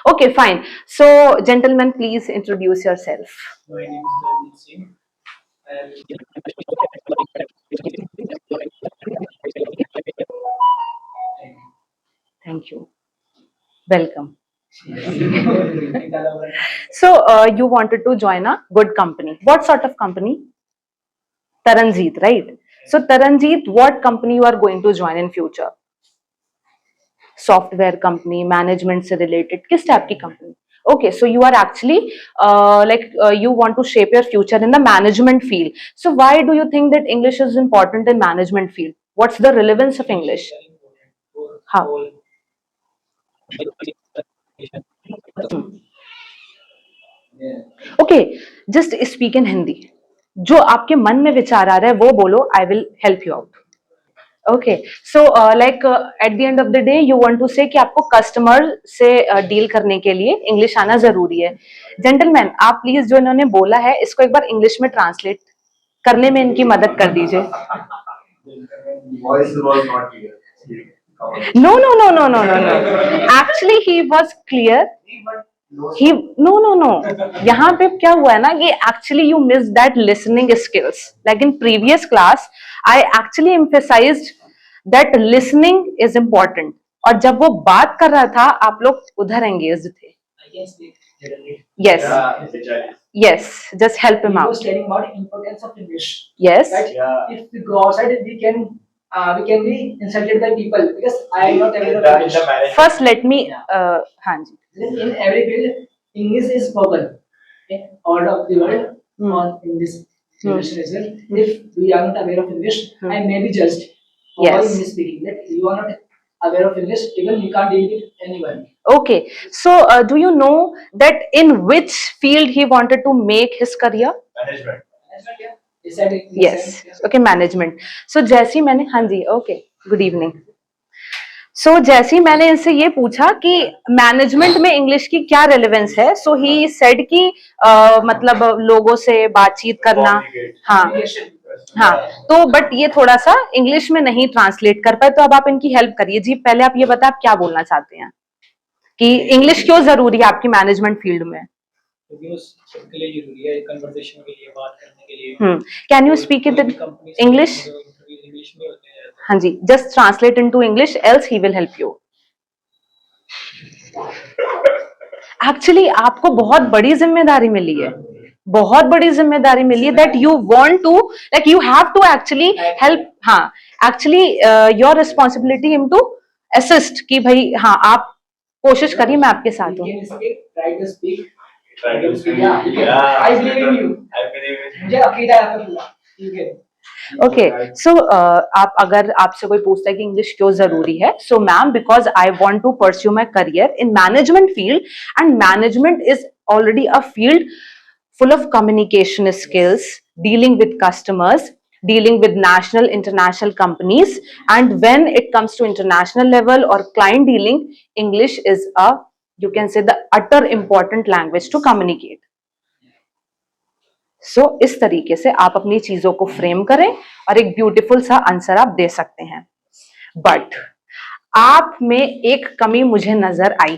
Okay, fine. So, gentlemen, please introduce yourself. My name is Ranjit Singh. I am Thank you. Welcome. So, you wanted to join a good company. What sort of company? Taranjeet, right? So, Taranjeet, what company you are going to join in future? Software company, management से related, किस type की company? Okay, so you are actually you want to shape your future in the management field. So why do you think that English is important in management field? What's the relevance of English? very important for हाँ. all. Okay, just speak in Hindi. जो आपके मन में विचार आ रहा है वो बोलो. I will help you out. Okay so like at the end of the day you want to say कि आपको कस्टमर से डील करने के लिए इंग्लिश आना जरूरी है. जेंटलमैन, आप प्लीज जो इन्होंने बोला है इसको एक बार इंग्लिश में ट्रांसलेट करने में इनकी मदद कर दीजिए. No no no no no no no actually he was clear. He no no no यहाँ पे क्या हुआ है ना कि actually you miss that listening skills. Like in previous class I actually emphasized that listening is important. और जब वो बात कर रहा था आप लोग उधर एंगेज थे. Yes yes, just help him He out. was telling about importance of English. Yes. Right? Yeah. If we go outside, we can be insulted by people because I am not aware of English. First let me हाँ जी. In every field, English is spoken in all of the world or in this generation as well. If we are not aware of English, I may be judged for Yes. English speaking. That you are not aware of English, even you can't deal with anyone. Okay, so do you know that in which field he wanted to make his career? Management, yeah. He said it. Yes. Okay, management. So जैसी मैंने हाँ जी. Okay, good evening. So जैसी मैंने इनसे ये पूछा कि management में इंग्लिश की क्या रेलेवेंस है, सो ही सेड कि मतलब लोगों से बातचीत करना. हाँ हाँ. तो बट ये थोड़ा सा इंग्लिश में नहीं ट्रांसलेट कर पाए, तो अब आप इनकी हेल्प करिए जी. पहले आप ये बताएं आप क्या बोलना चाहते हैं कि इंग्लिश क्यों जरूरी है आपकी मैनेजमेट फील्ड में. सबके लिए जरूरी है, कन्वर्सेशन के लिए, बात करने के लिए. Can you speak it in English? English में होते हैं. हाँ जी, just translate into English else he will help you. Actually आपको बहुत बड़ी जिम्मेदारी मिली है, बहुत बड़ी जिम्मेदारी मिली है that you want to like you have to actually help. हाँ, actually your responsibility him to assist कि भाई हाँ आप कोशिश करिए, मैं आपके साथ हूँ. ओके सो आप अगर आपसे कोई पूछता है कि इंग्लिश क्यों जरूरी है, so ma'am because I want to pursue my career in management field and management is already a field full of communication skills, dealing with customers, dealing with national international companies, and when it comes to international level or client dealing, English is a, you can say, the utter important language to communicate. So इस तरीके से आप अपनी चीजों को frame करें और एक ब्यूटीफुल सा आंसर आप दे सकते हैं. बट आप में एक कमी मुझे नजर आई.